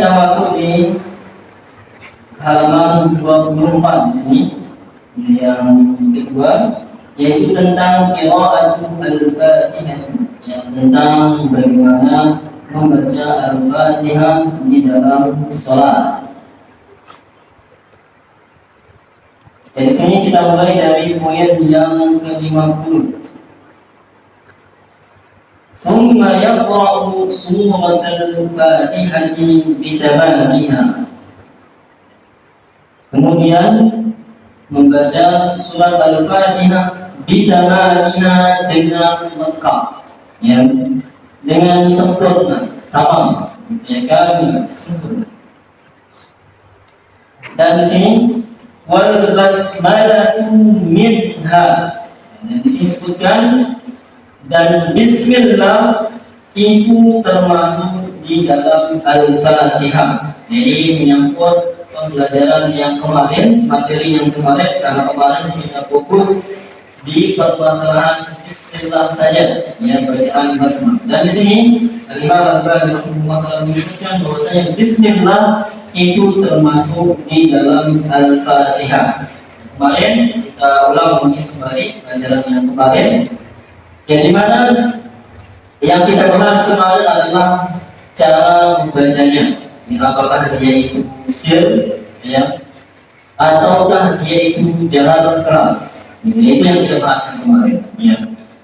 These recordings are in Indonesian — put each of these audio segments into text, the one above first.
kita masuk di halaman 24 di sini, yang kedua, yaitu tentang qiraatul al-Fatihah, yang tentang bagaimana membaca al-Fatihah di dalam sholat. Dari sini kita mulai dari poin yang ke-50. Summa yaqra'u suratul Fatihati bitamamiha. Kemudian membaca surat Al-Fatihah bitamamiha dengan lengkap, ya, dengan sempurna, tamam, ya, kami sempurna. Dan di sini wal basmalatu minha. Dan di sini sebutkan dan bismillah itu termasuk di dalam Al-Fatihah. Jadi menyangkut pembelajaran yang kemarin, materi yang kemarin, karena kemarin kita fokus di permasalahan bismillah saja, ya, bacaan basmalah. Dan di sini Al-Imam Al-Albani rahimahullah menyebutkan bahwasanya bismillah itu termasuk di dalam Al-Fatihah. Kemarin kita ulang kembali pelajaran yang kemarin, yang dimana yang kita bahas kemarin adalah cara membacanya. Apakah dia itu sir, ya, ataukah dia itu jalan keras. Itu yang kita bahas kemarin, ya.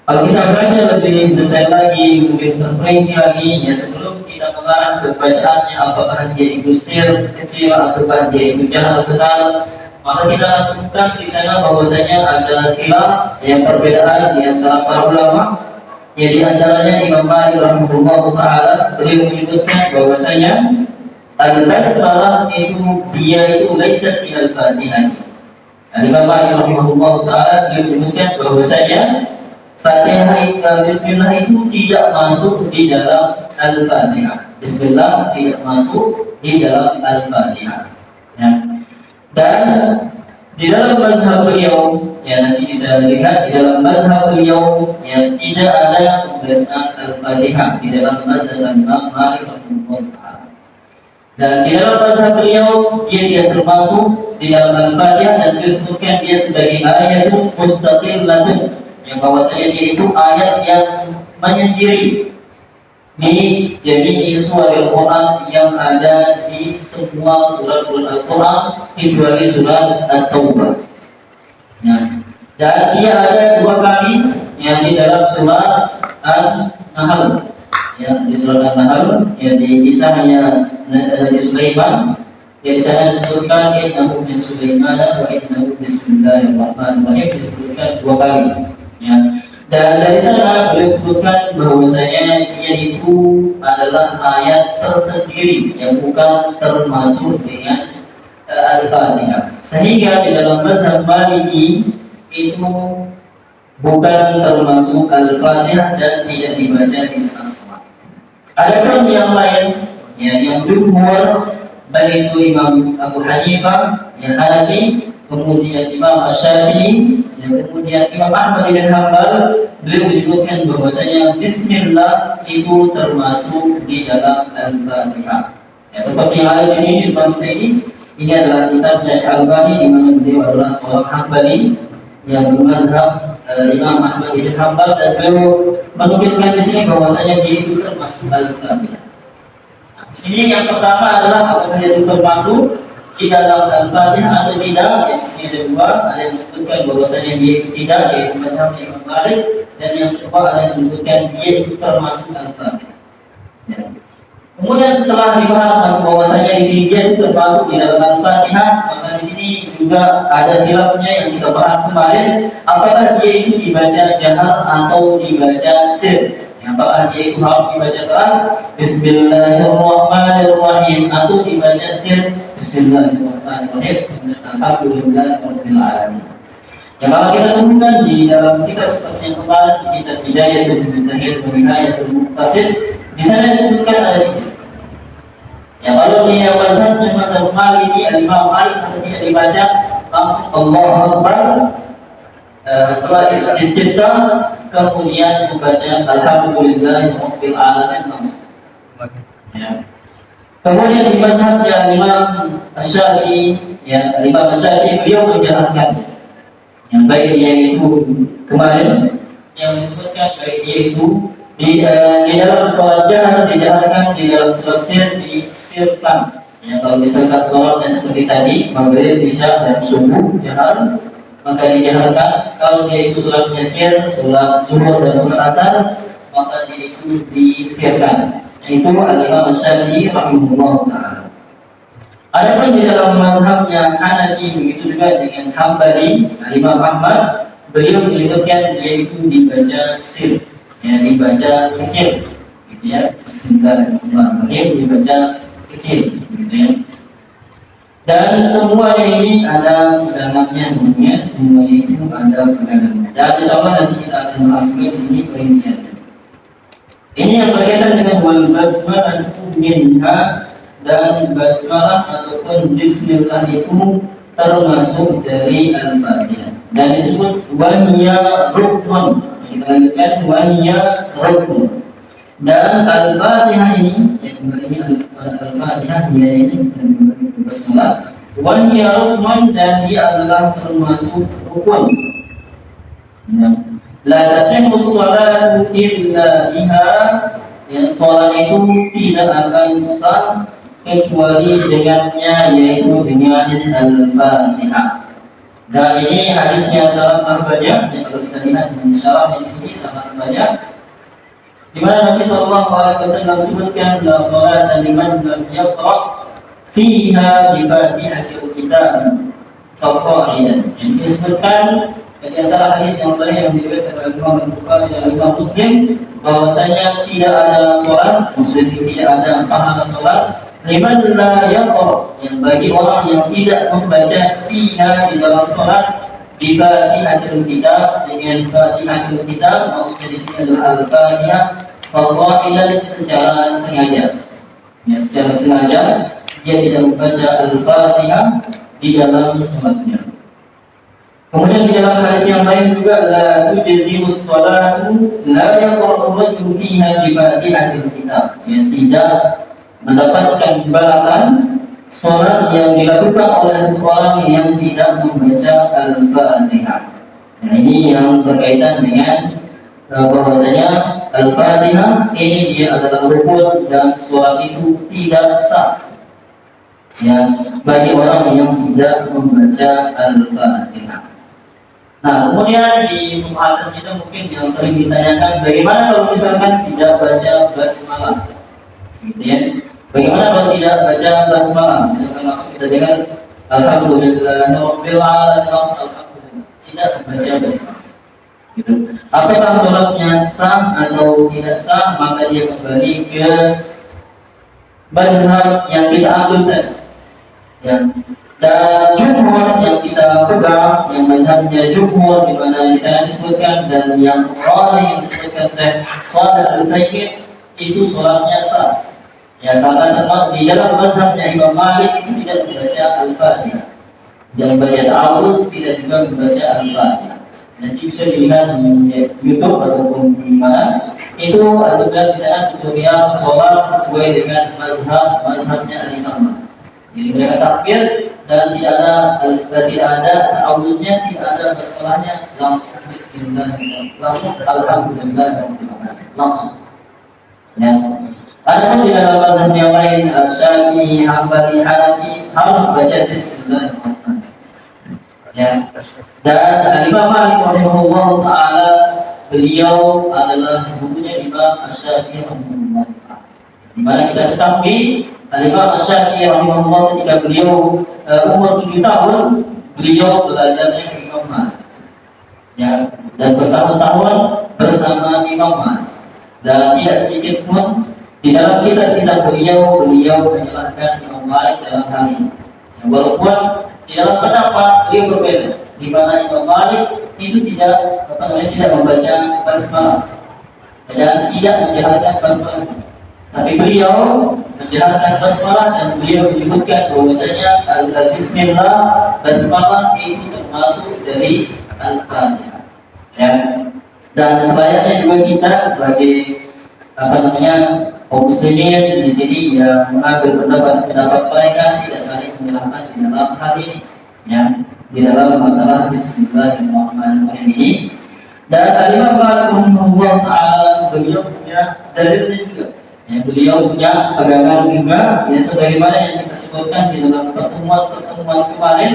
Kalau kita baca lebih detail lagi, mungkin terperinci lagi, ya, sebelum kita mengarah ke bacaannya, apakah dia itu sir kecil ataukah dia itu jalan besar, maka kita lakukan di sana bahwasanya ada khilaf, yang perbedaan di antara para ulama. Ya, di antaranya Imam Malik rahimahullah taala, beliau menyebutkan bahwasanya al-basmalah itu dia itu laisa min al-Fatihah. Imam Malik rahimahullah taala beliau menyebutkan bahwasanya Fatihah bismillah itu tidak masuk di dalam Al-Fatihah. Bismillah tidak masuk di dalam Al-Fatihah. Ya. Dan di dalam mazhab beliau, ya, nanti bisa lihat di dalam mazhab beliau, ya, tidak ada pembacaan Al-Fatihah di dalam mazhab Imam Malik rahimahullah taala. Dan di dalam mazhab beliau dia tidak termasuk di dalam Al-Fatihah, dan disebutkan dia sebagai ayatun mustaqillatun, yang bahwasanya dia itu ayat yang menyendiri di jami'i surah Al-Quran, yang ada di semua surat-surat Al-Quran kecuali surat At-Taubah. Nah, dan dia ada 2 kali, yang di dalam surat An-Nahl, ya, di surat An-Nahl, ya, di kisahnya Nabi Sulaiman. Di sana disebutkan innahu min Sulaiman wa innahu bismillahirrahmanirrahim, disebutkan 2 kali. Ya. Dan dari sana beliau sebutkan bahwasanya dia itu adalah ayat tersendiri yang bukan termasuk dengan Al-Fatihah. Sehingga di dalam mazhab Maliki itu bukan termasuk Al-Fatihah dan tidak dibaca di saat-saat. Adapun yang lain, ya, yang jumhur, baik itu Imam Abu Hanifah, yang Hanafi, kemudian Imam Asy-Syafi'i, kemudian Imam Ahmad bin Hanbal, beliau menyebutkan bahwasanya bismillah itu termasuk di dalam Al-Fatihah. Ya, seperti yang ada di sini di depan kita ini adalah kitabnya Syalbani, di mana beliau adalah seorang Hambali yang bermazhab Imam Ahmad bin Hanbal, dan beliau menukilkan di sini bahwasanya dia itu termasuk Al-Fatihah. Di sini yang pertama adalah apakah dia itu termasuk di dalam Al-Fatihah atau tidak. Yang sini ada 2, ada yang menyebutkan bahwasanya dia itu tidak, yaitu mazhab Imam Malik, dan yang kedua ada yang menyebutkan dia itu termasuk Al-Fatihah. Ya. Kemudian setelah dibahas bahwasanya di sini dia itu termasuk di dalam Al-Fatihah, maka di sini juga ada khilafnya yang kita bahas kemarin, apakah dia itu dibaca jahar atau dibaca sir. Apakah dia itu harus dibaca keras Bismillahirrahmanirrahim atau dibaca sir Bismillahirrahmanirrahim Alhamdulillahirabbil alamin. Yang kalau kita temukan di dalam kitab seperti yang kemarin, di kitab Bidayatul Mujtahid wa Nihayatul Muqtasid, di sana disebutkan ada 3. Ya, kalau di mazhab Maliki, Imam Malik tidak dibaca langsung Allahu Akbar, istiftah, kemudian membaca Alhamdulillahirabbil alamin langsung. Ya. Kemudian di mazhabnya Imam Asy-Syafi'i, ya Imam Asy-Syafi'i beliau menjalankan yang baik yaitu kemarin yang disebutkan baik yaitu di dalam sholat jahar dijaharkan, di dalam sholat sir disirkan. Ya, kalau misalkan sholatnya seperti tadi maghrib, isya dan subuh jahar maka dijaharkan. Kalau dia itu sholatnya sir, sholat zuhur dan sholat asar maka dia itu disirkan. Itu al-Imam Asy-Syafi'i rahimahullah ta'ala. Adapun di dalam mazhabnya Hanafi begitu juga dengan Hambali, Imam Ahmad, beliau menyebutkan dia itu dibaca sir, ya dibaca kecil, gitu ya. Sebentar, beliau dibaca kecil, gitu ya. Dan semuanya ini ada pegangannya, namanya semua itu ada pegangannya. Dan insyaallah nanti kita akan masuk ke sini perinciannya. Ini yang berkaitan dengan wal basmalah minha, dan basmalah ataupun bismillah itu termasuk dari al-Fatihah dan disebut waniya rukun. Kita lanjutkan waniya rukun. Dan al-Fatihah ini yang kembali al-Fatihah dia ini basmalah waniya rukun dan dia adalah termasuk rukun. La tasihhu sholatu illa biha, ya salat itu tidak akan sah kecuali dengannya, yaitu dengan al-Fatihah. Dan ini hadisnya sangat banyak, ya, kalau kita lihat di syarah di sini sangat banyak, di mana Nabi SAW sebutkan la salata liman lam yaqra fiha bi fatihatil kitab fasa'idan. Yang disebutkan di antara hadis yang sahih yang diriwayatkan oleh Imam Bukhari dan Imam Muslim bahwasanya tidak ada sholat, maksudnya tidak ada pahala sholat liman la yaqra, yang bagi orang yang tidak membaca fiha di dalam sholat bi fatihatil kitab, dengan fatihatil kitab, maksudnya di sini adalah al-Fatihah fasailan, secara sengaja, ya secara sengaja dia tidak membaca al-Fatihah di dalam sholatnya. Kemudian di dalam hadis yang lain juga la tujzi'us sholatu la yaqra'u rajulu fiha bi fatihatil kitab, yang tidak mendapatkan balasan sholat yang dilakukan oleh seseorang yang tidak membaca al-Fatihah. Nah, ini yang berkaitan dengan bahwasanya al-Fatihah ini dia adalah rukun dan sholat itu tidak sah, ya bagi orang yang tidak membaca al-Fatihah. Nah, kemudian di pembahasan kita mungkin yang sering ditanyakan, bagaimana kalau misalkan tidak baca basmalah, gitu ya? Bagaimana kalau tidak baca basmalah? Misalkan langsung kita dengar alhamdulillahirabbil alamin, langsung alhamdulillah, tidak membaca basmalah. Gitu. Apakah sholatnya sah atau tidak sah? Maka dia kembali ke mazhab yang kita ambil tadi. Ya. Dan jumhur yang kita pegang, yang mazhabnya jumhur, di mana di sana disebutkan, dan yang yang disebutkan Syekh Shalih Al-Utsaimin, itu sholatnya sah. Ya, karena di dalam mazhabnya Imam Malik itu tidak membaca al-Fatihah, tidak membaca ta'awuz, tidak juga membaca al-Fatihah. Nanti bisa dilihat di YouTube ataupun di mana itu, ataupun di sana tutorial sholat sesuai dengan mazhabnya Imam Malik. Jadi mereka takbir dan tidak ada ta'awuznya, tidak ada basmalahnya, langsung bismillah, langsung alhamdulillah, langsung. Ya. Adapun di dalam mazhab yang lain, Syafi'i, Hambali, Hanafi, harus baca bismillahirrahmanirrahim. Ya. Dan Imam Malik rahimahullah taala, beliau adalah gurunya Imam Asy-Syafi'i rahimahullah taala. Di mana kita ketahui Imam Asy-Syafi'i rahimahullah ketika beliau umur 7 tahun, beliau belajarnya ke Imam Malik. Ya, dan bertahun-tahun bersama Imam Malik. Dan tidak sedikit pun di dalam kitab-kitab beliau menyalahkan Imam Malik dalam hal ini. Walaupun di dalam pendapat beliau berbeda, di mana Imam Malik itu tidak membaca basmalah dan tidak menjalankan basmalah. Tapi beliau menjalankan basmalah dan beliau menyebutkan bahwasanya bismillah, basmalah itu termasuk dari al-Fatihah. Ya. Dan selayaknya juga kita sebagai kaum muslimin di sini yang mengambil pendapat mereka tidak saling menyalahkan di dalam hal ini, ya, di dalam masalah Bismillahirrahmanirrahim ini. Dan Imam Malik rahimahullah taala beliau punya dalilnya juga. Ya, beliau punya pegangan juga, ya, sebagaimana yang kita sebutkan di dalam pertemuan kemarin,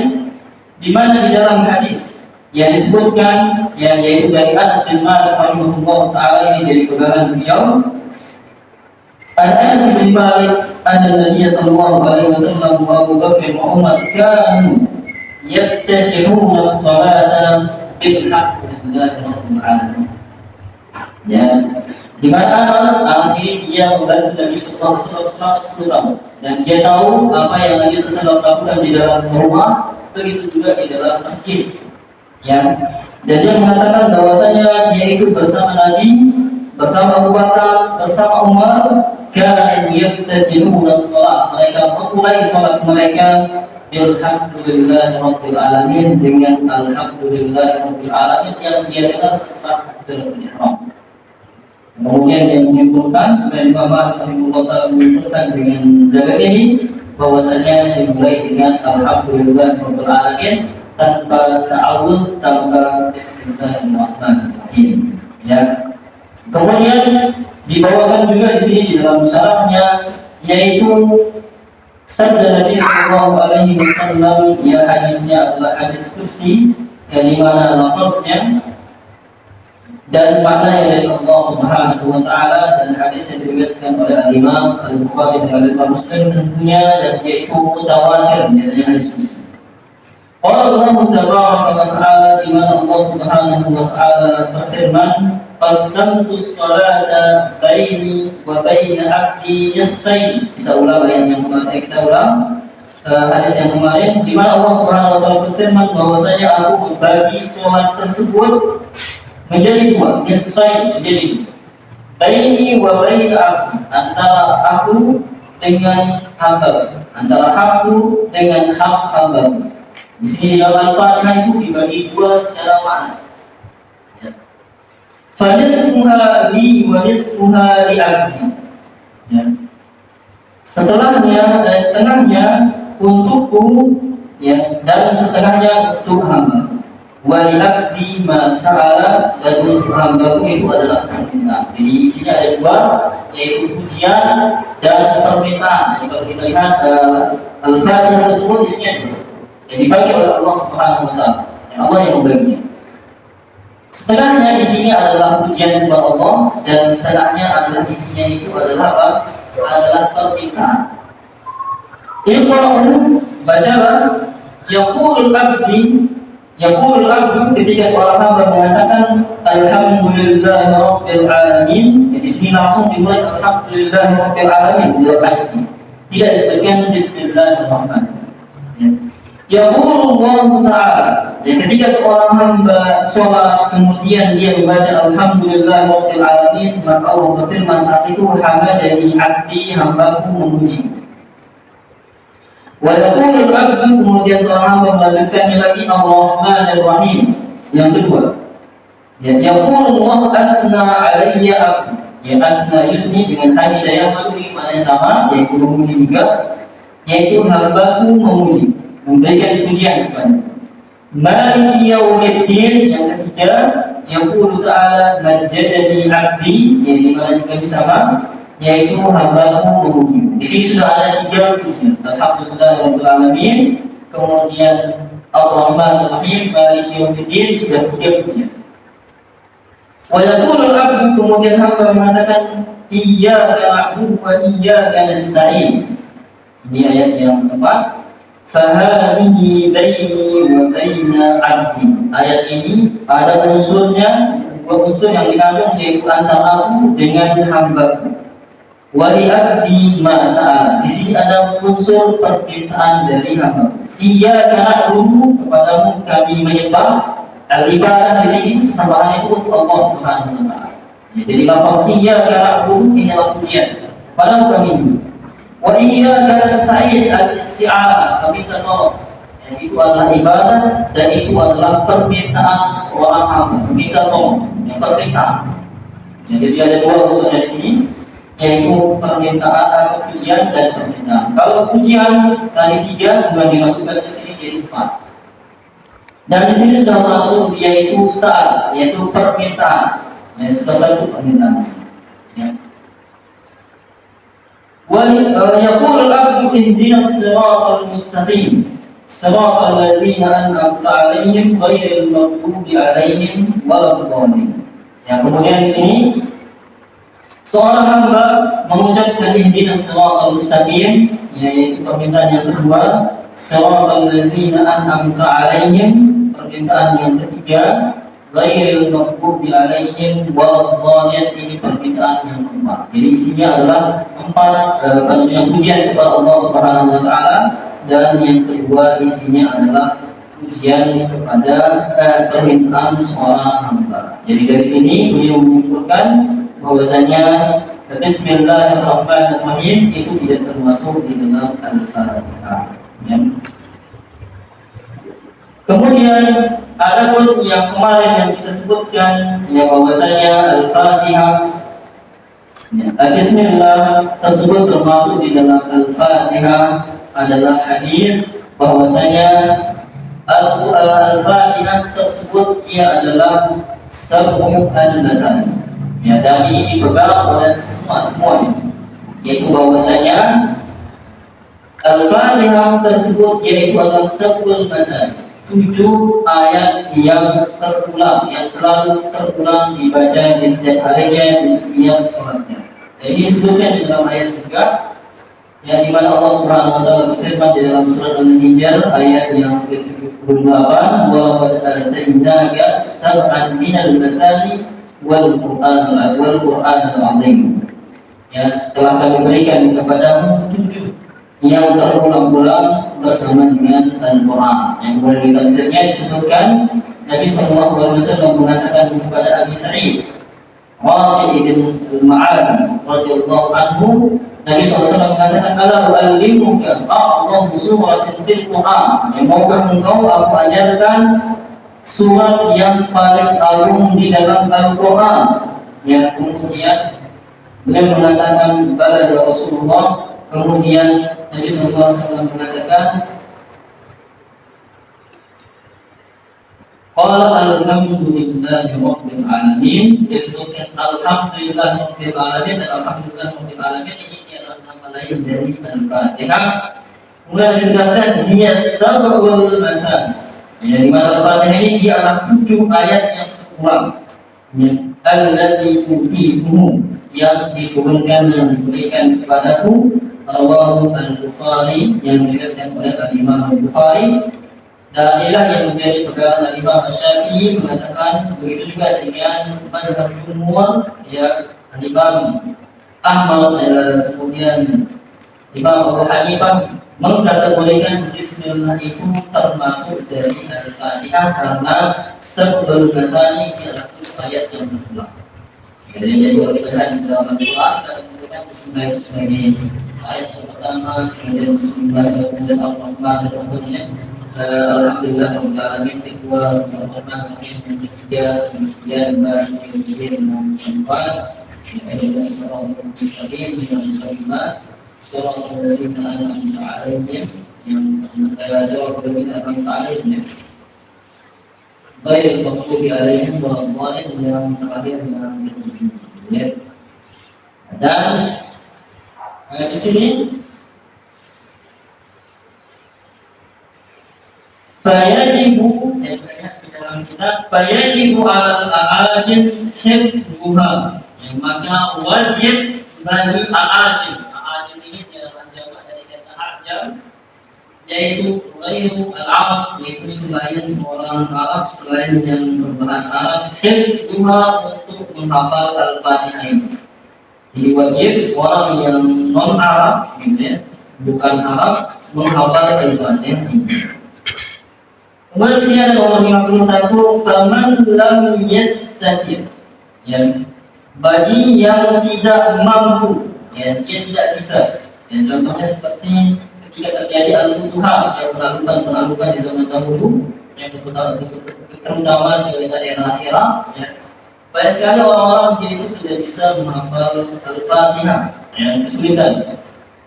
di mana di dalam hadis yang disebutkan, ya, yaitu dari Anas bin Malik rahimahullah taala, ini dari pegangan beliau. Anas bin Malik Nabi sallallahu alaihi wasallam wa Abu Bakar wa Umar kanu yaftahiruna as-salata bil hamdillahi rabbil alamin. Ya, di mana Anas ini dia membantu Nabi sallallahu alaihi wasallam 10 tahun, dan dia tahu apa yang Nabi sallallahu alaihi wasallam lakukan di dalam rumah, begitu juga di dalam masjid. Ya, dan dia mengatakan bahwasanya dia itu bersama Nabi, bersama Abu Bakar, bersama Umar, kanu yaftahiruna as-salat, mereka memulai salat mereka Alhamdulillah Rabbil Alamin, dengan Alhamdulillah Rabbil Alamin yang dia dengar setelah berihram. Kemudian yang menyimpulkan, Imam Malik menyimpulkan dengan dalil ini bahwasanya dimulai dengan Alhamdulillah Rabbil Alamin, tanpa ta'awud, tanpa Bismillahirrahmanirrahim. Ya. Kemudian dibawakan juga di sini di dalam syarahnya, yaitu sabda Nabi sallallahu alaihi wasallam, ya, hadisnya adalah hadis kursi, yang dimana lafaznya dan maknanya dari Allah Subhanahu wa taala, dan hadis yang diriwayatkan oleh Imam Al-Bukhari dan Imam Muslim tentunya, dan yaitu mutawatir, biasanya hadis kursi. Allah tabaraka wa taala, di mana Allah Subhanahu wa taala berfirman, "Qasamtu as-salata baini wa baina 'abdi nisfain." Kita ulang ayat yang kemarin, kita ulang hadis yang kemarin, di mana Allah Subhanahu wa taala berfirman bahwasanya aku membagi salat tersebut menjadi dua, nisfain, menjadi dua. Baini wa baina 'abdi, antara aku dengan hamba, antara aku dengan hamba. Di sini dalam Al-Fatihah itu dibagi dua secara makna. Ya. Fanismuha li wa nismuha li abdi. Ya. Setengahnya untukku, ya, dan setengahnya untuk hamba. Wa li abdi ma sa'ala, dan untuk hambaku itu adalah permintaan. Jadi isinya ada dua, yaitu pujian dan permintaan. Jadi kalau kita lihat Al-Fatihah tersebut isinya dua, yang dibagi oleh Allah Subhanahu wa taala. Allah yang membaginya. Setengahnya isinya adalah pujian kepada Allah, dan setengahnya adalah isinya itu adalah apa? Adalah permintaan. Iqra'u, bacalah, yaqulul abdu, ketika seorang hamba mengatakan Alhamdulillah Rabbil Alamin. Di sini langsung dimulai Alhamdulillah Rabbil Alamin, tidak sebagian Bismillahirrahmanirrahim. Yaqulullah ta'ala, ya, ketika seorang hamba sholat kemudian dia membaca Alhamdulillah Rabbil Alamin, maka Allah berfirman saat itu, hamadani abdi, hambaku memuji. Wa yaqulul abdu, kemudian seorang hamba melanjutkannya lagi Ar-Rahmanir Rahim, yang kedua. Ya, yaqulullah asna alayya abdi, ya, asna yusni dengan hamidah yang mana sama, yaitu memuji juga, yaitu hambaku memuji, memberikan pujian kepada. Maliki yaumiddin, yang ketiga, yaqulu ta'ala majjadani abdi, yang dimana juga sama, yaitu hambaku memuji. Di sini sudah ada 3 pujian, Alhamdulillah Rabbil Alamin, kemudian Ar-Rahmanir Rahim, Maliki yaumiddin, sudah 3 pujian. Wa yaqulul abdu, kemudian hamba mengatakan iyyaka na'budu wa iyyaka nasta'in. Ini ayat yang keempat. Fahadihi baini wa baina abdi. Ayat ini ada unsurnya, dua unsur yang dikandung, yaitu antara aku dengan hambaku. Wa li abdi ma sa'al. Di sini ada unsur permintaan dari hamba. Iyyaka na'budu, kepadamu kami menyembah. Al-ibadah di sini kesembahan itu untuk Allah Subhanahu wa taala. Jadi lafaz iyyaka na'budu ini adalah pujian. Padamu kami menyembah. Wa iyyaka nasta'in, al-isti'anah, meminta tolong. Itu adalah ibadah, dan itu adalah permintaan seorang hamba, meminta tolong, yang permintaan. Jadi ada dua unsurnya di sini. yaitu permintaan atau pujian dan permintaan. Kalau pujian tadi 3 kemudian dimasukkan ke sini jadi 4. Dan di sini sudah masuk yaitu saat, yaitu permintaan. Ya, sudah satu permintaan. Ya. يقول العبد اهدنا الصراط المستقيم صراط الذين أنعمت عليهم غير المغضوب عليهم ولا الضالين. Ya, kemudian di sini seorang hamba mengucapkan ihdinas siratal mustaqim, yaitu permintaan yang kedua, siratal ladzina an'amta 'alaihim, permintaan yang ketiga, ghairil maghdubi 'alaihim waladdallin, ini permintaan yang keempat. Jadi isinya adalah 4 yang pujian kepada Allah Subhanahu wa taala, dan yang kedua isinya adalah pujian kepada permintaan seorang hamba. Jadi dari sini beliau menyimpulkan bahwasanya Bismillahirrahmanirrahim itu tidak termasuk di dalam Al-Fatihah. Ya. Kemudian ada pun yang kemarin yang kita sebutkan, ya, bahwasanya Al-Fatihah, ya, Bismillah tersebut termasuk di dalam Al-Fatihah adalah hadis bahwasanya Al-Fatihah tersebut ia adalah sab'u al-mazani. Ya, dan ini dipegang oleh semuanya, yaitu bahwasanya Al-Fatihah tersebut yaitu adalah sab'ul mazani, 7 ayat yang terulang, yang selalu terulang dibaca di setiap harinya, di setiap sholatnya. Jadi disebutkan di dalam ayat juga, yang dimana Allah Subhanahu wa taala berfirman di dalam surat Al-Hijr ayat yang ke-78, wa qad atainaka sab'an minal mathani wal Qur'anul azim. Ya, telah kami berikan kepadamu 7 yang terulang-ulang bersama dengan Al-Quran. Yang boleh ditafsirnya disebutkan Nabi SAW mengatakan kepada Abi Sa'id Rafi' bin Al-Ma'ad radhiyallahu anhu, Nabi SAW mengatakan, ala u'allimuka a'dhamu suratin fil Qur'an, yang maukah engkau aku ajarkan surat yang paling agung di dalam Al-Quran. Yang kemudian beliau mengatakan bala ya Rasulullah. Kemudian Nabi SAW mengatakan, qala alhamdulillahi rabbil alamin, disebutkan alhamdulillah rabbil alamin, dan alhamdulillah rabbil alamin ini adalah nama lain dari Al-Fatihah. Kemudian ditegaskan dia sab'ul mazani, ya, di mana Al-Fatihah ini dia adalah 7 ayat yang terulang, ya, allati utiihi, yang diturunkan, yang diberikan kepadaku. Rawahu Al-Bukhari, yang diriwayatkan oleh Imam Al-Bukhari, dan inilah yang menjadi pegangan Imam Syafi'i, mengatakan begitu juga dengan mazhab jumhur, ya, Imam Ahmad, kemudian Imam Abu Hanifah mengkategorikan Bismillah itu termasuk dari Al-Fatihah karena sebelum katanya adalah ayat yang berulang. Jadi kalau kita lihat di dalam Al-Quran, kita menggunakan Bismillah sebagai ayat yang pertama, kemudian Bismillah, kemudian Al-Rahman, dan kemudian Alhamdulillah Rabbil Alamin, kedua Al-Rahman, yang ketiga, kemudian kemudian yang keempat, kemudian Siratal Mustaqim, yang kelima Siratal Ladzina An'amta 'alaihim, yang Siratal Ladzina An'amta 'alaihim ghairil maghdubi 'alaihim waladdallin, yang terakhir yang ya. Dan di sini fayajibu, di dalam kitab fayajibu al-ajim hifdhuha, maka wajib bagi al-ajim. Al-ajim ini adalah jamak dari kata ajam, yaitu ghairu al-arab, yaitu selain orang Arab, selain yang berbahasa Arab, hifdhuha, untuk menghafal Al-Fatihah ini. Jadi wajib orang yang non Arab, ya, bukan Arab, menghafal Al-Fatihah ini. Kemudian di sini ada nomor 51, faman lam yastatir, ya, bagi yang tidak mampu, ya, dia tidak bisa. Ya, contohnya seperti ketika terjadi al-futuhat, yang penaklukan di zaman dahulu, yang terutama di daerah Irak, ya. Banyak sekali orang-orang itu tidak bisa menghafal Al-Fatihah. yang kesulitan.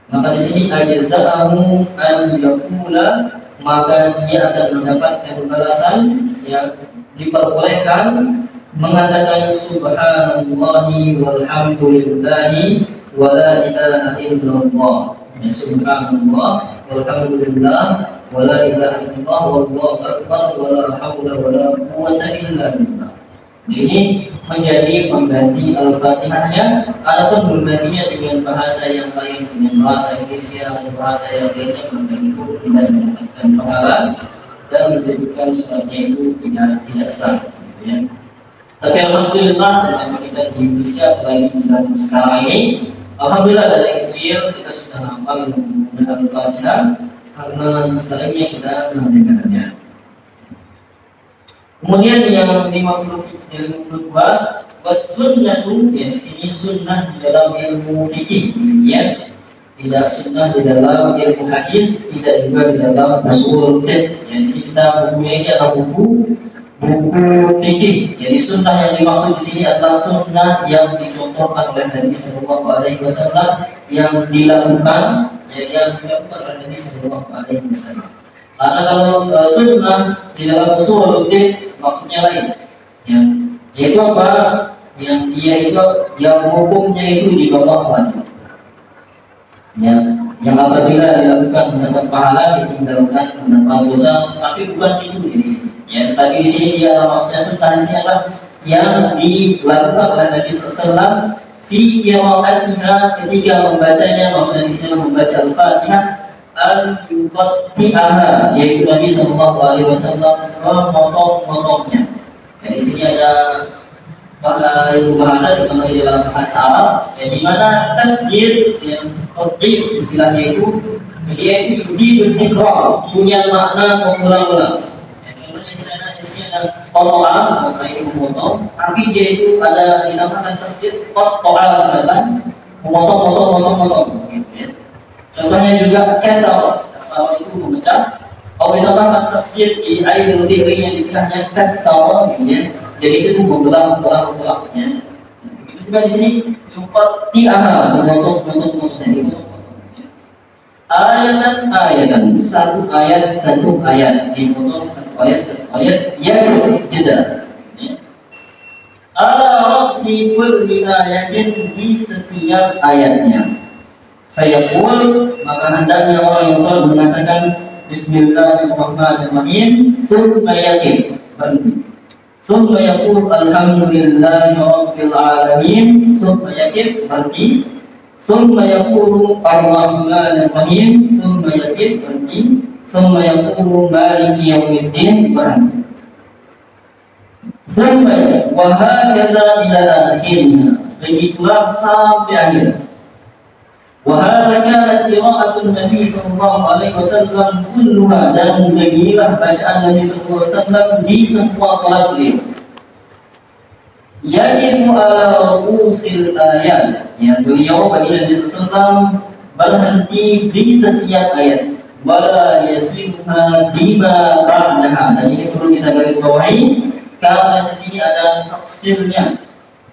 Maka di sini ajza'ahu an yaqula, maka dia akan mendapatkan balasan yang diperbolehkan mengatakan subhanallahi walhamdulillahi wala ilaha illallah. Ya, subhanallah walhamdulillah wala ilaha illallah wallahu akbar wala haula wala quwwata illa billah. Ini menjadi pengganti Al-Fatihahnya. Adapun menggantinya dengan bahasa yang lain, dengan bahasa Indonesia atau bahasa yang lainnya, maka itu tidak mendapatkan pahala dan menjadikan sebagai itu tidak sah, gitu ya. Tapi alhamdulillah dalam kita di Indonesia, apalagi di zaman sekarang ini, alhamdulillah dari kecil kita sudah hafal dengan Al-Fatihah karena seringnya kita mendengarnya. Kemudian yang 52, wasunnatu, ya di sini sunnah di dalam ilmu fikih, ya. Tidak sunnah di dalam ilmu hadis, tidak juga di dalam usul fiqh. Yang kita bukunya ini adalah buku fikih. Jadi sunnah yang dimaksud di sini adalah sunnah yang dicontohkan oleh Nabi Sallallahu Alaihi Wasallam, yang dilakukan oleh Nabi Sallallahu Alaihi Wasallam. Karena kalau sunnah di dalam usul fiqh maksudnya lain, ya, yaitu apa? Yang dia itu, yang hukumnya itu di bawah wajib, ya, yang apabila dilakukan mendapat pahala, ditinggalkan mendapat dosa, tapi bukan itu di sini. Ya, tapi di sini dia maksudnya sunnah di sini adalah yang dilakukan oleh Nabi SAW fi qiraatiha, ketika membacanya, maksudnya di sini membaca Al-Fatihah, al-yuqatti'aha, yaitu Nabi Sallallahu Alaihi Wasallam memotong-motongnya. Di sini ada bahasa terutama di dalam bahasa Arab, ya, di mana tasjid yang qat'i istilahnya itu dia itu bertikrar, punya makna mengulang-ulang. Ya, contohnya di sana ada potongan, maka itu memotong, tapi dia itu ada dinamakan tasjid qat'a, misalkan memotong, gitu ya. Contohnya juga kasar itu memecah. Kalau ditambahkan tasjid di air mutiara yang istilahnya kasar, ya. Jadi itu membelah. Ya. Itu juga di sini yuqatti'aha, memotong dari ayatan, satu ayat dipotong, satu ayat yang jeda. Ya. Ala raqsi kulli ayatin, di setiap ayatnya. Fayaqul, maka hendaknya orang yang sholat mengatakan Bismillahirrahmanirrahim, thumma yaqim, berhenti. Thumma yaqul alhamdulillahi rabbil alamin, thumma yaqim, berhenti. Thumma yaqulu ar-rahmanirrahim, thumma yaqim, berhenti. Thumma yaqulu maliki yaumiddin, berhenti. Thumma wa hakadha ila akhirnya, begitulah sampai akhir. Wahada kanat qira'atun Nabi sallallahu alaihi wasallam kulluha, dan beginilah bacaan Nabi sallallahu alaihi wasallam di semua salat beliau. Yaqifu ala ru'usil ayat, yang beliau bagi Nabi sallallahu berhenti di setiap ayat. Wala yasimuha bima ba'daha, dan ini perlu kita garis bawahi karena di sini ada tafsirnya,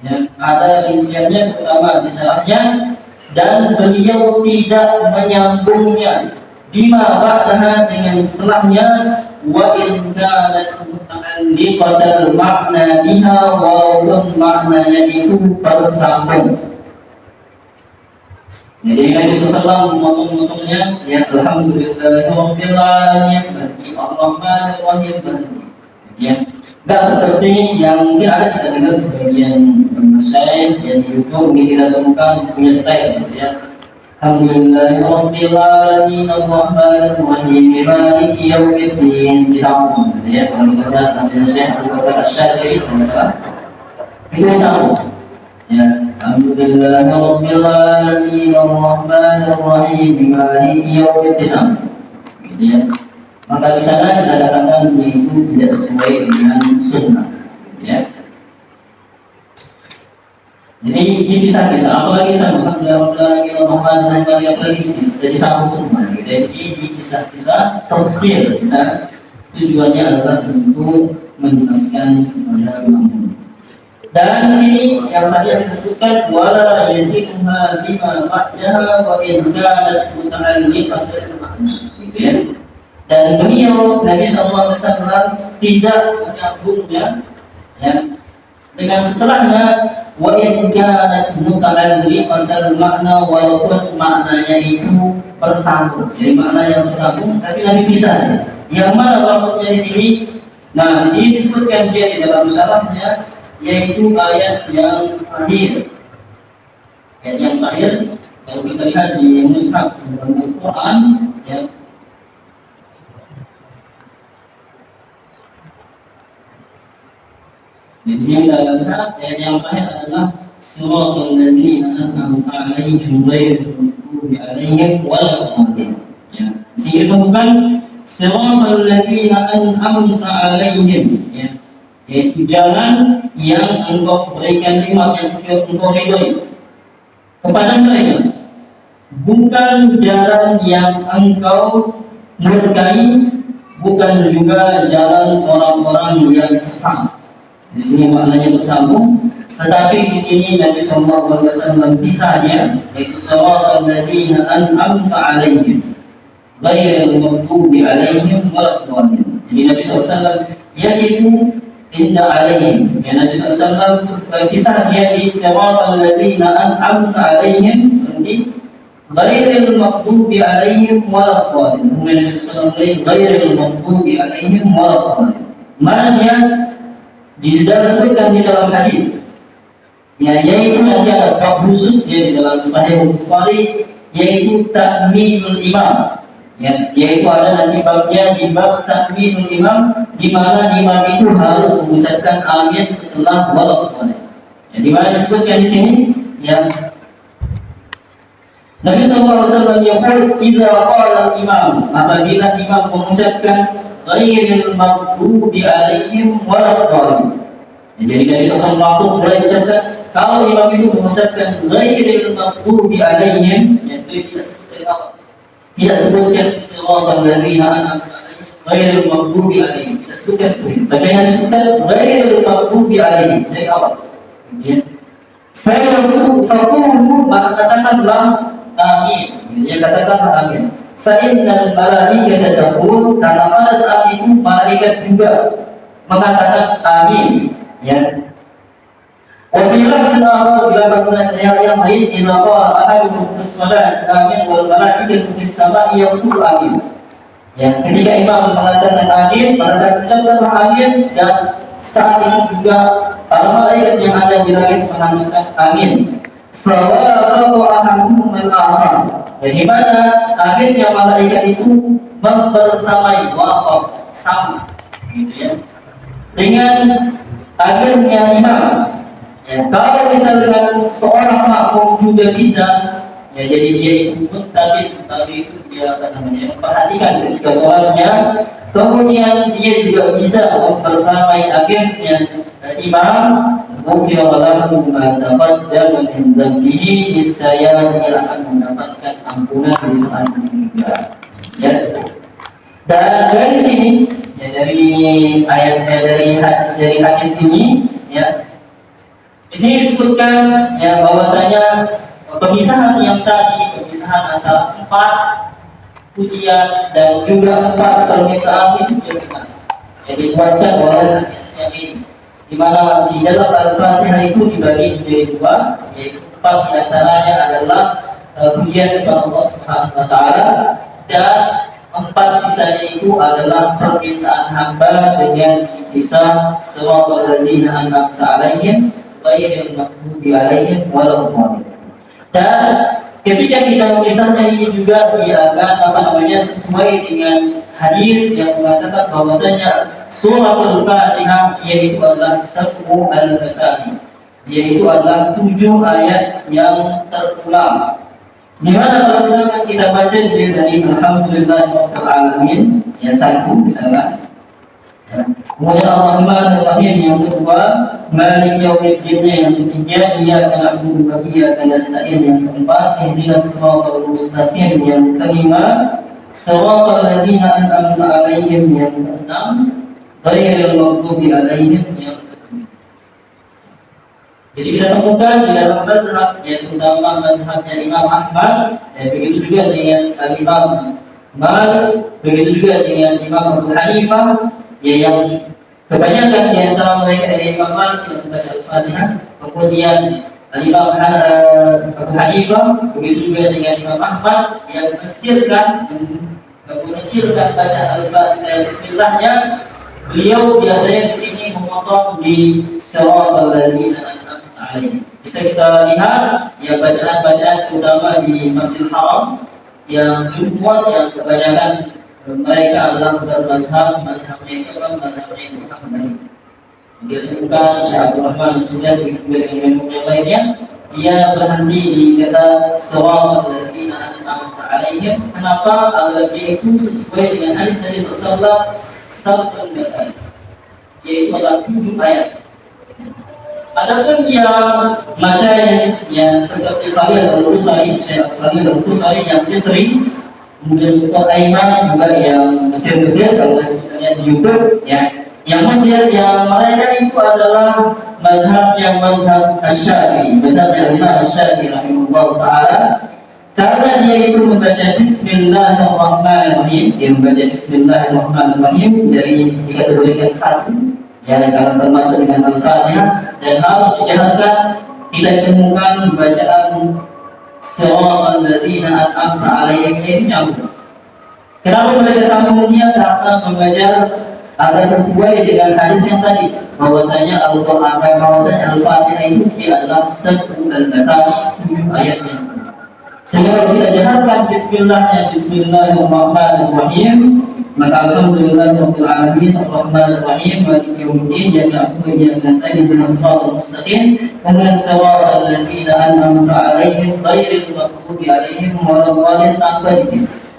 ya, ada rinciannya, terutama di syarahnya. Dan beliau tidak menyambungnya bima ba'daha, dengan setelahnya, wa in kanat muta'alliqatal makna biha, walaupun maknanya itu bersambung. Jadi Nabi SAW memotong-motongnya, ya, alhamdulillahirabbil alamin, berarti ar-rahmanir-rahim, ya. Tidak seperti yang mungkin ada kita dengar sebagian masyayikh yang di YouTube ini kita temukan punya style, ya. Alhamdulillahirabbil alamin ar-rahmanir-rahim maliki yaumiddin, disambung, ya. Kalau kita lihat namanya Syekh Abu Bakar Asy-Syadzili, itu disambung, ya. Alhamdulillahirabbil alamin ar-rahmanir-rahim maliki yaumiddin, disambung, ya. Maka di sana kita katakan itu tidak sesuai dengan sunnah, ya. Jadi dipisah-pisah, apalagi sama apalagi bisa jadi sambung semua. Dari sini dipisah-pisah, tafsir kita tujuannya adalah untuk menjelaskan kepada makmum. Dan di sini yang tadi yang disebutkan wala yasimuha bima ba'daha wa in kanat muta'alliqatan makna, gitu ya. Dan beliau Nabi SAW tidak menyambungnya ya dengan setelahnya wa in kanat muta'alliqatan makna, walaupun maknanya itu bersambung. Jadi makna yang bersambung tapi Nabi pisah ya. Yang mana maksudnya di sini? Nah, di sini disebutkan dia di dalam syarahnya, yaitu ayat yang terakhir. Ayat yang terakhir kalau kita lihat di mushaf dalam Al-Quran ya, di sini kita lihat ayat yang terakhir adalah siratal ladzina an'amta 'alaihim ghairil maghdubi 'alaihim waladdallin. Ya, di sini bukan siratal ladzina an'amta 'alaihim ya, yaitu jalan yang engkau berikan nikmat, yang engkau ridhoi kepada mereka, bukan jalan yang engkau murkai, bukan juga jalan orang-orang yang sesat. Di sini maknanya bersambung, tetapi di sini Nabi Sallallahu Alaihi Wasallam pisahnya, yaitu siratal ladzina an'amta 'alaihim ghairil maghdubi 'alaihim waladdallin. Jadi Nabi SAW yaitu inna alaihim, ya Nabi SAW kisah dia di siratal ladzina an'amta alaihim, berarti ghairil maghdubi alaihim waladdallin. Nabi SAW ghairil maghdubi alaihim waladdallin. Maknanya disebutkan di dalam hadis ya, yaitu nanti ada bab khusus ya di dalam Sahih Bukhari, yaitu takminul imam ya, yaitu ada nanti babnya di bab takminul imam, di mana imam itu harus mengucapkan amin setelah waladdallin. Ya, di mana disebutkan di sini ya, Nabi SAW yaqul idza qala imam, apabila imam mengucapkan ghairil maghdubi alaihim waladdallin. Ya, jadi Nabi SAW langsung mulai mengucapkan, kalau imam itu mengucapkan ghairil maghdubi alaihim, yaitu tidak seperti apa? Tidak sebutkan siratal ladzina an'amta alaihim ghairil maghdubi alaihim, tidak sebutkan seperti itu. Tapi yang disebutkan ghairil maghdubi alaihim dari awal. Ya. Faqulu, maka katakanlah amin. Ya, katakanlah amin. Fa innal malaikata taqul, karena pada saat itu malaikat juga mengatakan amin. Ya. Wa fi lafdhin akhar, bila masalah yang lain, idza qala ahadukum fis shalat amin wal malaikatu fis sama'i yaqulu amin. Ya, ketika imam mengatakan amin, maka ucapkanlah amin, dan saat itu juga para malaikat yang ada di langit mengatakan amin. Fawaqatu ahaduhum al-akhar. Jadi mana akhirnya malaikat itu mempersamai, waqaf, sama, gitu ya, dengan akhirnya imam. Ya, kalau misalkan seorang makmum juga bisa, ya jadi dia itu muntabih, itu dia memperhatikan ketika sholatnya, kemudian dia juga bisa mempersamai akhirnya imam, ghufira lahu ma taqaddama min dhanbihi, niscaya dia akan mendapatkan ampunan di saat itu juga. Ya. Dan dari sini, ya dari ayat dari hadis ini, ya di sini disebutkan ya bahwasanya pemisahan yang tadi, pemisahan antara 4 pujian dan juga 4 permintaan itu benar. Jadi dikuatkan oleh hadisnya ini, di mana di dalam Al-Fatihah itu dibagi menjadi 2, yaitu 4 diantaranya adalah pujian kepada Allah Subhanahu Wa Taala, dan 4 sisanya itu adalah permintaan hamba dengan kisah siratal ladzina an'amta 'alaihim ghairil maghdubi 'alaihim waladdallin. Dan ketika kita memisahnya ini juga dia akan sesuai dengan hadis yang mengatakan bahwasanya surah Al-Fatihah yaitu adalah sab'u al-mathani, yaitu adalah 7 ayat yang terulang. Dimana kalau misalkan kita baca dari Alhamdulillahirabbil alamin yang 1 misalnya, kemudian Ar-Rahman Ar-Rahim yang kedua, Maliki Yaumiddin yang ketiga, Iyyaka na'budu wa iyyaka nasta'in yang keempat, Ihdinas siratal mustaqim yang kelima, Shiratal ladzina an'amta 'alaihim yang keenam, Ghairil maghdubi 'alaihim yang ketujuh. Jadi kita temukan di dalam mazhab, yaitu terutama mazhabnya Imam Ahmad, dan begitu juga dengan Imam Malik, begitu juga dengan Imam Abu Hanifah, ya, yang kebanyakan di antara mereka Imam Malik tidak membaca Al-Fatihah, kemudian Imam Abu Hanifah, begitu juga dengan Imam Ahmad yang mengecilkan bacaan Al-Fatihah Bismillahnya. Beliau biasanya di sini memotong di siratal ladzina an'amta alaihim. Bisa kita lihat ya bacaan-bacaan terutama di Masjidil Haram yang Jumat yang kebanyakan mereka adalah mazhabnya itu Muhammad. Dia temukan Syekh Abdul Rahman sudah dengan yang lainnya, dia berhenti di kata siratal ladzina an'amta alaihim. Kenapa? Agar dia itu sesuai dengan hadis Nabi SAW sabda Nabi, yaitu adalah 7 ayat. Adapun yang masyayikh yang seperti Khalil Al-Qusari, Syekh Khalil Al-Qusari yang sering, kemudian Dr. Aiman juga yang Mesir kalau kita lihat di YouTube ya, yang Mesir yang mereka itu adalah mazhab Asy-Syafi'i, mazhab Imam Asy-Syafi'i rahimahullah taala. Karena dia itu membaca Bismillahirrahmanirrahim, dia membaca Bismillahirrahmanirrahim dari dikategorikan satu, ya, karena termasuk dengan Al-Fatihah dan harus dijalankan. Tidak ditemukan bacaan siratal ladzina an'amta alaihim ini nyambung. Kenapa mereka sambungnya? Karena membaca agar sesuai dengan hadis yang tadi, bahwasanya Al-Fatihah itu dia adalah 10 al-Matani, 7 ayat yang sehingga kita jalankan Bismillahnya Bismillahirrahmanirrahim, maka alhamdulillahirabbil alamin arrahmanir rahim maliki yaumiddin iyyaka na'budu wa iyyaka nasta'in ihdinas siratal mustaqim siratal ladzina an'amta 'alaihim ghairil maghdubi 'alaihim waladdallin tanpa dipisah.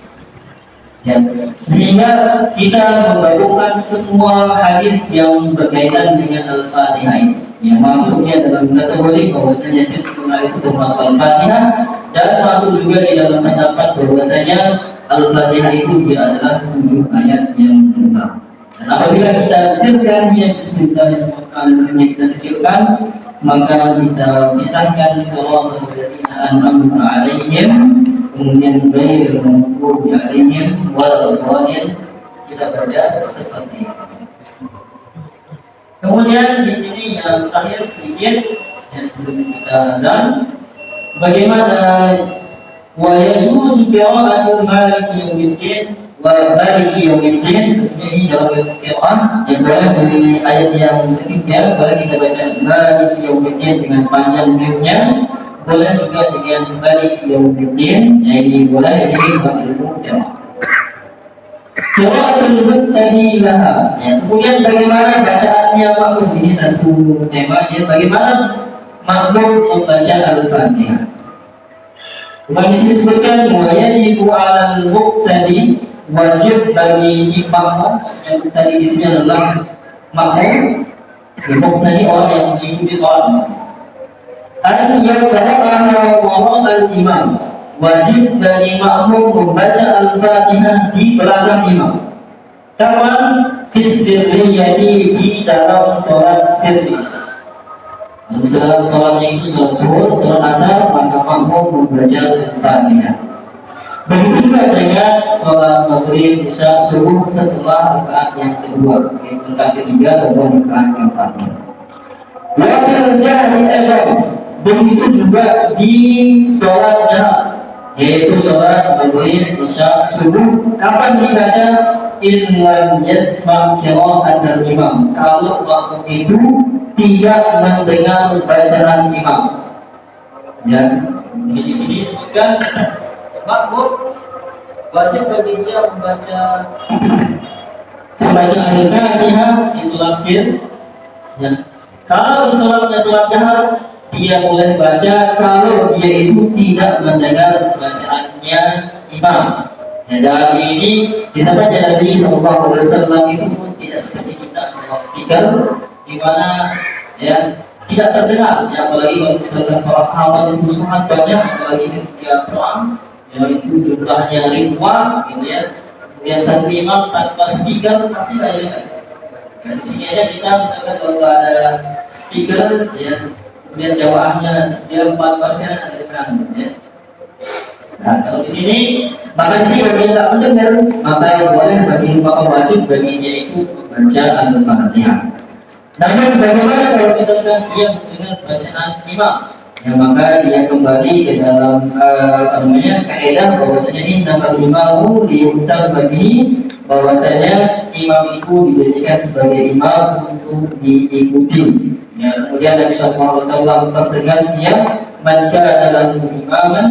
Ya, sehingga kita menggabungkan semua hadis yang berkaitan dengan Al-Fatihah ini, yang masuknya dalam kategori bahwasanya Bismillah itu termasuk Al-Fatihah, dan masuk juga di dalam pendapat bahwasanya Al-Fatihah itu dia adalah 7 ayat yang benar. Dan apabila kita sirkan yang Bismillahirrahmanirrahim kita kecilkan, maka kita pisahkan siratal ladzina an'amta 'alaihim, kemudian ghairil maghdubi 'alaihim waladdallin, kita baca seperti itu. Kemudian di sini yang terakhir sedikit ya sebelum kita azan, bagaimana wa yajuzu qira'atu maliki yaumiddin wa maliki yaumiddin. Ini dalam Al-Qur'an yang boleh dari ayat yang ketiga boleh kita baca maliki yaumiddin dengan panjang mimnya, boleh juga dengan maliki yaumiddin, yaitu boleh jadi ilmu qira'ah. Qira'atul muqtadi laha. Ya, kemudian bagaimana bacaannya makmum, ini satu tema ya, bagaimana makmum membaca Al-Fatihah. Kemudian di sini disebutkan wajibu 'alal muqtadi, wajib bagi imam, maksudnya muqtadi di sini adalah makmum. Muqtadi orang yang mengikuti sholat. An yaqra'aha wara al-imam, wajib bagi makmum membaca Al-Fatihah di belakang imam. Kaman fis sirriyati, di dalam sholat sirri. Dalam sholatnya itu sholat zuhur, sholat asar, maka makmum membaca Al-Fatihah. Begitu juga dengan sholat maghrib, isya, subuh setelah rakaat yang kedua, yaitu rakaat ketiga atau rakaat keempat. Wakil jahri adam, begitu juga di sholat jahat, yaitu sholat maghrib, isya, subuh. Kapan dibaca? In lam yasma' qira'atal imam, kalau makmum itu tidak mendengar bacaan imam. Ya, jadi di sini disebutkan makmum wajib bagi dia membaca Al-Fatihah di sholat sir. Ya, kalau di sholatnya sholat jahat, dia boleh baca kalau dia itu tidak mendengar bacaannya imam. Ya, dalam ini disebutnya Nabi SAW itu tidak seperti kita dengan speaker, di mana ya tidak terdengar, ya, apalagi kalau misalkan para sahabat itu sangat banyak, apalagi ketika perang, ya, itu jumlahnya ribuan, gitu ya. Kemudian satu imam tanpa speaker pasti tidak dengar. Nah, di sini aja kita misalkan kalau ada speaker, ya, kemudian jawaahnya dia 4% ada menang ya. Nah, kalau di sini maka di sini bagi yang tak mendengar maka yang boleh bagi maka wajib baginya itu membaca Al-Fatihah. Namun bagaimana kalau misalkan dia mendengar bacaan imam? Ya maka dia kembali ke dalam kaidah bahwasanya innamal imamu liyu'tam bagi, bahwasanya imam itu dijadikan sebagai imam untuk diikuti. Ya, kemudian Nabi Sallallahu Alaihi Wasallam mempertegas dia man kana lahu imaman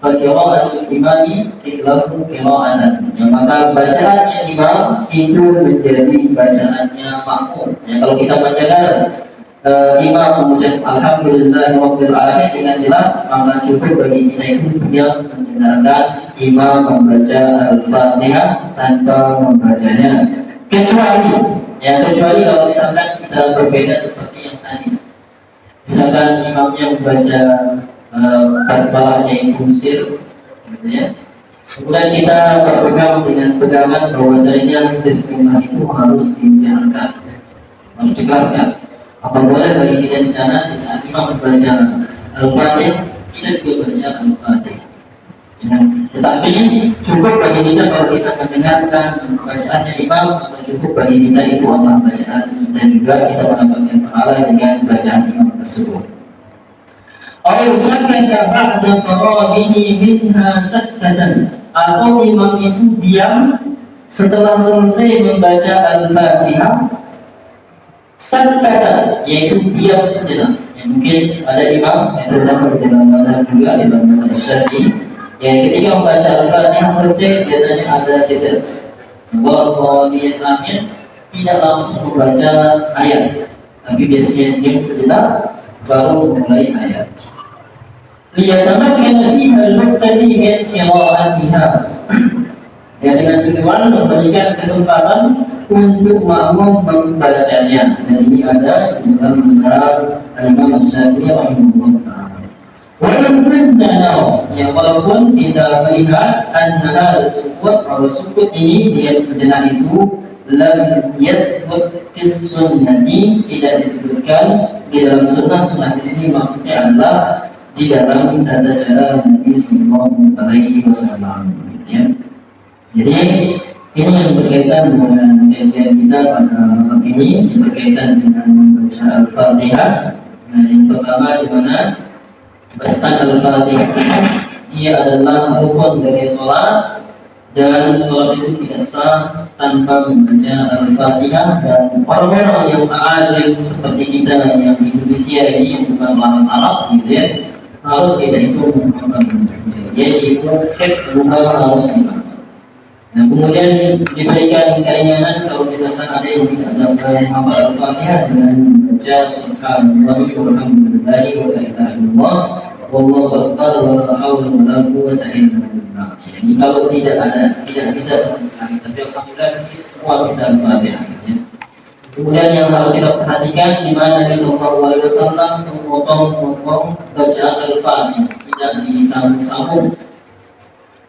Qira'atul imami Qira'atul qira'atan. Ya, maka bacaannya imam itu menjadi bacaannya makmum. Ya, kalau kita mendengar imam mengucap Alhamdulillahirabbil alamin dengan jelas, maka cukup bagi kita itu yang mendengarkan imam membaca Al-Fatihah tanpa membacanya. Kecuali kalau misalkan kita berbeda seperti yang tadi. Misalkan imamnya membaca basmalahnya itu sir, gitu ya. Kemudian kita berpegang dengan pegangan bahwasanya bismillah itu harus dijalankan, harus dikelaskan. Apa boleh bagi kita di sana di saat imam membaca Al-Fatihah kita juga baca Al-Fatihah. Ya, tetapi cukup bagi kita kalau kita mendengarkan bacaannya imam, atau cukup bagi kita itu Allah bacaan dan juga kita mendapatkan pahala dengan bacaan imam tersebut. Atau sakata ba'da farahihi minha saktatan, atau imam itu diam setelah selesai membaca Al-Fatihah saktatan, yaitu diam sejenak. Ya, mungkin ada imam yang terdapat di dalam mazhab juga, di dalam mazhab Syafi'i, yang ketika membaca Al-Fatihah selesai biasanya ada jeda. Wallahu amin, tidak langsung membaca ayat, tapi biasanya diam sejenak baru memulai ayat. Liyatamakkan fiha al-muqtadi min qira'atiha. Ya, dengan tujuan memberikan kesempatan untuk makmum membacanya. Dan ini ada di dalam mazhab Imam Syafi'i rahimahullah. Walaupun kita melihat anna sukut, bahwa sukut ini diam sejenak itu lam yathbut fis sunnati, tidak disebutkan di dalam sunnah di sini maksudnya adalah di dalam tata cara Nabi Sallallahu Alaihi Wasallam. Ya. Jadi ini yang berkaitan dengan kajian kita pada malam ini, yang berkaitan dengan membaca Al-Fatihah. Nah, yang pertama di mana bacaan Al-Fatihah dia adalah rukun dari sholat, dan sholat itu tidak sah tanpa membaca Al-Fatihah. Dan orang-orang yang ajam seperti kita yang di Indonesia ini yang bukan orang Arab, gitu ya, harus kita itu menghafalnya. Jadi bukan harus dimakan. Nah, kemudian diberikan keringanan kalau misalkan ada yang tidak dapat menghafal Al-Fatihah dengan membaca surah Al-Fatihah walhamdulillahi wa la ilaha illallah wallahu akbar wa la haula wa la quwwata illa billah. Jadi kalau tidak bisa sama sekali, tapi alhamdulillah semua bisa Al-Fatihah. Ya. Kemudian yang harus kita perhatikan di mana Nabi Sallallahu Alaihi Wasallam memotong bacaan Al-Fatihah, tidak disambung-sambung.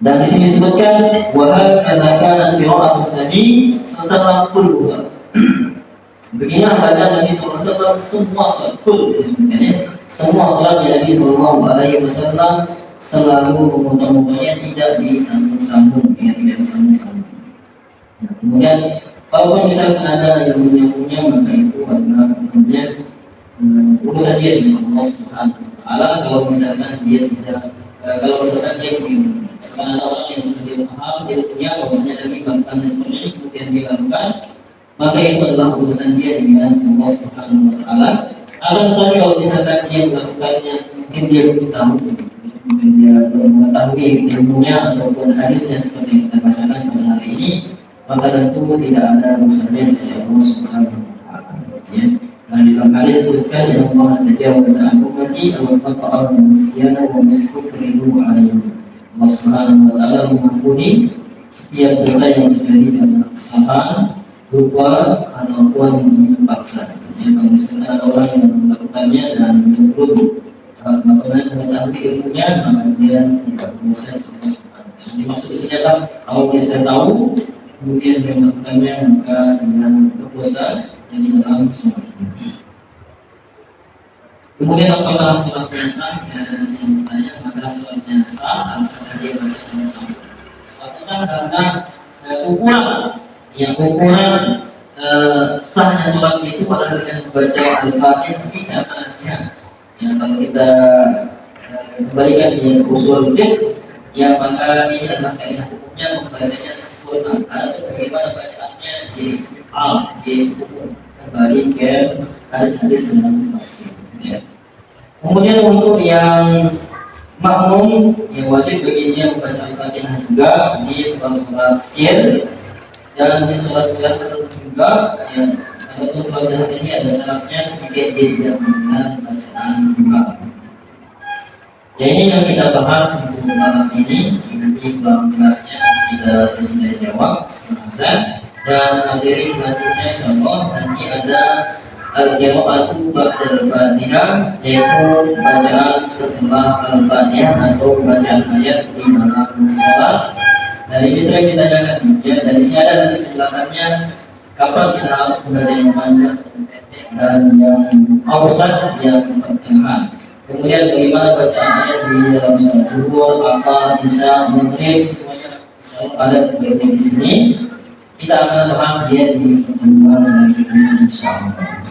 Dan di sini disebutkan wahai katakan qira'atun Nabi sallallahu alaihi wasallam. Beginilah bacaan Nabi sallallahu alaihi wasallam semua salat kul disebutkan ya. Semua salat Nabi sallallahu alaihi wasallam selalu memotong-potongnya, tidak disambung-sambung, ya, tidak disambung-sambung. Nah, kemudian kalau misalkan ada yang menyambungnya, maka itu adalah kemudian urusan dia dengan Allah Subhanahu wa Ta'ala. Kalau misalkan dia tidak, kalau misalkan dia punya, sekarang ada orang yang sudah dia paham, dia punya bahwasanya Nabi melakukan seperti ini, kemudian dia lakukan, maka itu adalah urusan dia dengan Allah Subhanahu wa Ta'ala. Akan tetapi kalau misalkan dia melakukannya, mungkin dia belum tahu, mungkin dia belum mengetahui ilmunya ataupun hadisnya seperti yang kita bacakan pada hari ini, maka tentu tidak ada urusannya di sisi Allah Subhanahu wa Ta'ala. Ya. Nah, di dalam hadis disebutkan yang Allah tajawaz an ummati al-khata'a wa nisyana wa mistukrihu alaihi. Allah Subhanahu wa Ta'ala mengampuni setiap dosa yang terjadi karena kesalahan, lupa ataupun terpaksa. Ya, kalau misalnya ada orang yang melakukannya dan belum mengetahui ilmunya, maka dia tidak berdosa sama sekali. Yang dimaksud di sini adalah kalau dia sudah tahu, kemudian dia melakukannya, maka dengan berdosa jadi dalam semua. Kemudian apakah sholatnya sah? Yang bertanya, maka sholatnya sah kalau dia baca sama-sama. Sholatnya sah karena ukuran sahnya sholat itu adalah dengan membaca Al-Fatihah tidak Al-Fatihah. Yang kalau kita kembalikan di usul fiqh, ya maka ini adalah kaidah hukumnya membacanya sempurna. Ada bagaimana bacaannya di hukum kembali ke hadis-hadis dalam tafsir. Ya. Kemudian untuk yang makmum yang wajib baginya membaca Al-Fatihah juga di sholat sir dan di sholat jahar juga. Ya, adapun sholat jahar ini ada syaratnya ketika dia tidak mendengar bacaan imam. Ya, ini yang kita bahas untuk malam ini. Nanti belum kelasnya kita sesi tanya jawab setelah azan, dan materi selanjutnya insyaallah nanti ada al-qira'atu ba'da al-Fatihah, yaitu bacaan setelah al-Fatihah atau bacaan ayat di dalam salat. Dan ini sering ditanyakan, ya, dari sini ada nanti penjelasannya kapan kita harus membaca yang panjang dan yang awsat, yang pertengahan. Kemudian bagaimana bacaan ayat di dalam salat zuhur, asar, isya, maghrib, semuanya insyaallah ada di sini. Kita akan bahas dia di pertemuan selanjutnya insyaallah.